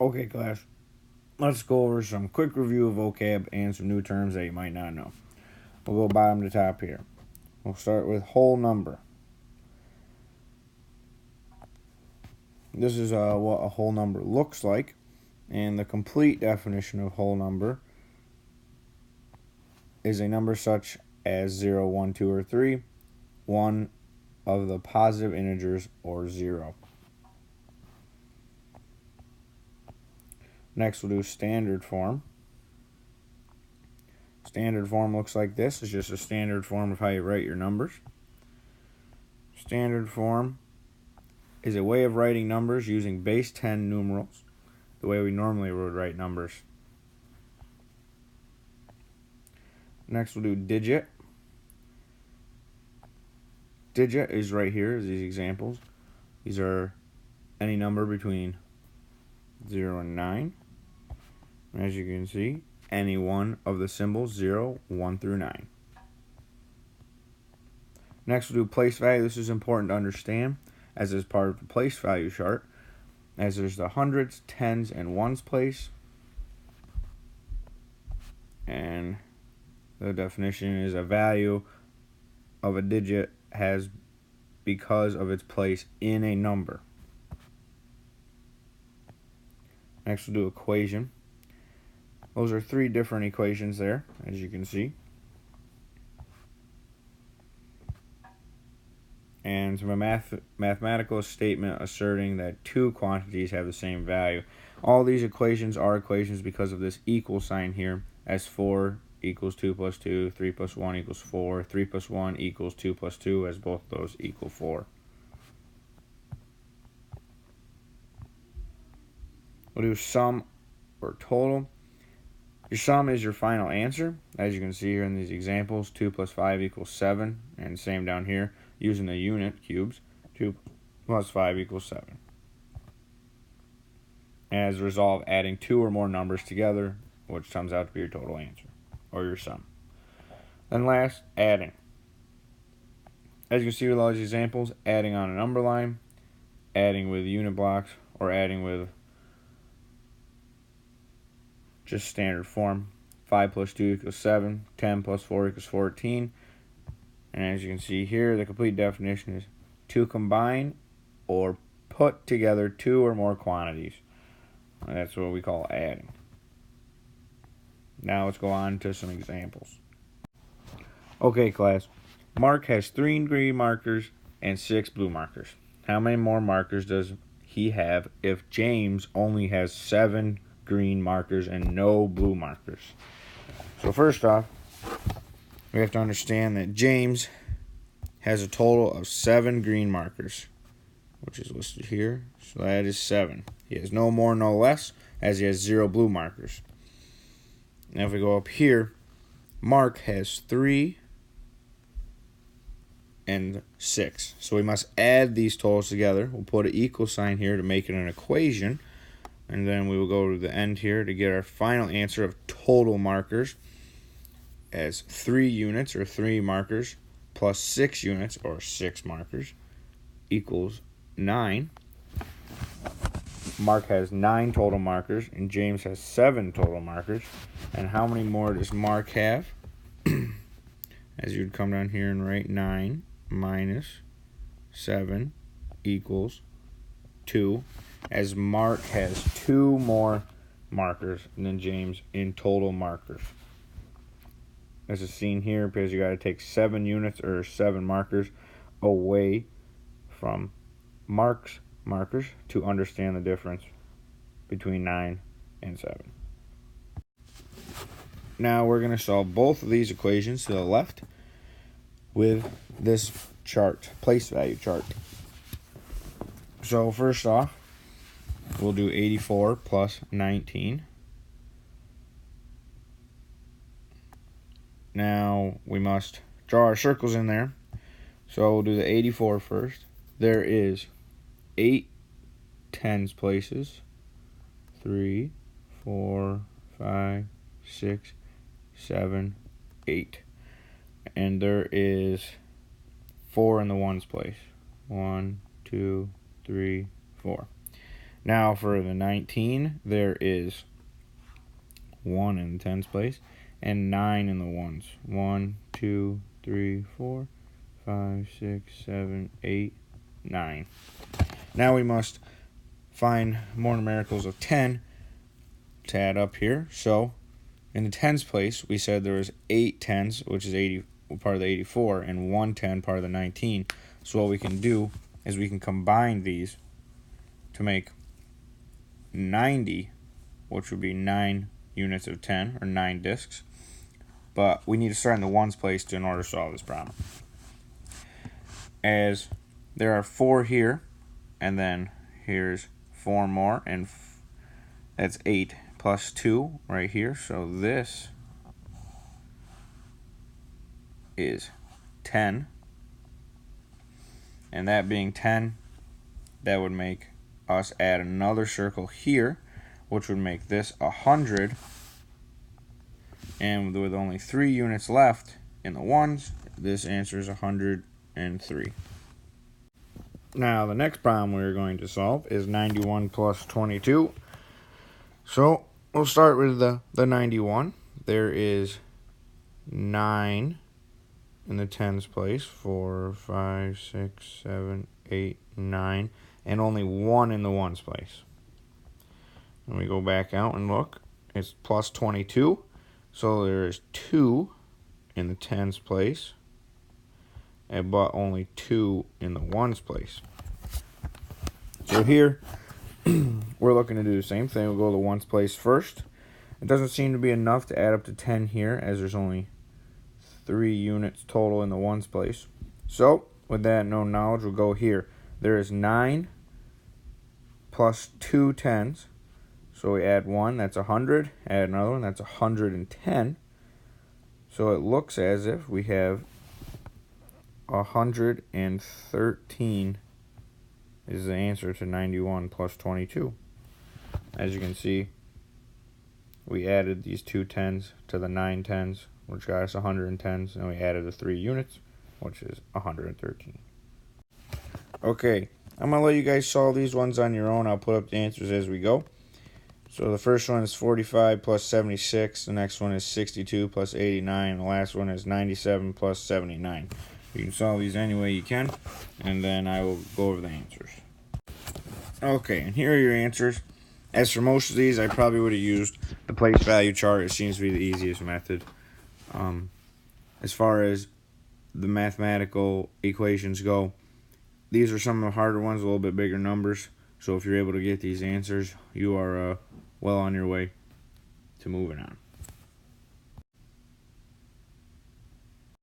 Okay, class, let's go over some quick review of vocab and some new terms that you might not know. We'll go bottom to top here. We'll start with whole number. This is what a whole number looks like, and the complete definition of whole number is a number such as 0, 1, 2, or 3, one of the positive integers, or 0. Next, we'll do standard form. Standard form looks like this. It's just a standard form of how you write your numbers. Standard form is a way of writing numbers using base 10 numerals, the way we normally would write numbers. Next, we'll do digit. Digit is right here, as these examples. These are any number between 0 and 9. And as you can see, any one of the symbols 0, 1 through 9. Next, we'll do place value. This is important to understand, as is part of the place value chart, as there's the hundreds, tens, and ones place. And the definition is a value of a digit has because of its place in a number. Next, we'll do equation. Those are 3 different equations there, as you can see. And from a mathematical statement asserting that 2 quantities have the same value. All these equations are equations because of this equal sign here, as 4 equals 2 plus 2, 3 plus 1 equals 4, 3 plus 1 equals 2 plus 2, as both those equal 4. We'll do sum or total. Your sum is your final answer. As you can see here in these examples, 2 plus 5 equals 7, and same down here, using the unit cubes, 2 plus 5 equals 7. And as a result, adding 2 or more numbers together, which comes out to be your total answer, or your sum. Then last, adding. As you can see with all these examples, adding on a number line, adding with unit blocks, or adding with just standard form. 5 plus 2 equals 7, 10 plus 4 equals 14. And as you can see here, the complete definition is to combine or put together 2 or more quantities. And that's what we call adding. Now let's go on to some examples. Okay, class. Mark has 3 green markers and 6 blue markers. How many more markers does he have if James only has 7 green markers and no blue markers? So first off, we have to understand that James has a total of 7 green markers, which is listed here. So that is 7. He has no more, no less, as he has 0 blue markers. Now if we go up here, Mark has 3 and 6. So we must add these totals together. We'll put an equal sign here to make it an equation. And then we will go to the end here to get our final answer of total markers as 3 units, or 3 markers, plus 6 units, or 6 markers, equals 9. Mark has 9 total markers, and James has 7 total markers. And how many more does Mark have? As you'd come down here and write 9 minus 7 equals 2. As Mark has 2 more markers than James in total markers. This is seen here because you got to take 7 units, or 7 markers, away from Mark's markers to understand the difference between 9 and 7. Now we're going to solve both of these equations to the left with this chart, place value chart. So first off, we'll do 84 plus 19. Now we must draw our circles in there. So we'll do the 84 first. There is 8 tens places. 3, 4, 5, 6, 7, 8. And there is 4 in the ones place. 1, 2, 3, 4. Now for the 19, there is 1 in the tens place and 9 in the ones. 1, 2, 3, 4, 5, 6, 7, 8, 9. Now we must find more numericals of 10 to add up here. So in the tens place, we said there was 8 tens, which is 80, part of the 84, and 1 10, part of the 19. So what we can do is we can combine these to make 90, which would be 9 units of 10, or 9 discs. But we need to start in the ones place in order to solve this problem. As there are 4 here, and then here's 4 more, and that's 8 plus 2 right here. So this is 10. And that being 10, that would make us add another circle here, which would make this 100. And with only 3 units left in the ones, this answer is 103. Now the next problem we're going to solve is 91 plus 22. So we'll start with the 91. There is 9 in the tens place, 4, 5, 6, 7, 8, 9, and only 1 in the ones place. And we go back out and look, it's plus 22, so there is 2 in the tens place, but only 2 in the ones place. So here we're looking to do the same thing. We'll go to the ones place first. It doesn't seem to be enough to add up to 10 here, as there's only 3 units total in the ones place. So with that known knowledge, we'll go here. There is 9 plus 2 tens. So we add 1, that's 100. Add another one, that's 110. So it looks as if we have 113 is the answer to 91 plus 22. As you can see, we added these 2 tens to the 9 tens, which got us 110s, and we added the 3 units, which is 113. Okay, I'm going to let you guys solve these ones on your own. I'll put up the answers as we go. So the first one is 45 plus 76, the next one is 62 plus 89, and the last one is 97 plus 79. You can solve these any way you can, and then I will go over the answers. Okay, and here are your answers. As for most of these, I probably would have used the place value chart. It seems to be the easiest method. As far as the mathematical equations go, these are some of the harder ones, a little bit bigger numbers. So if you're able to get these answers, you are well on your way to moving on.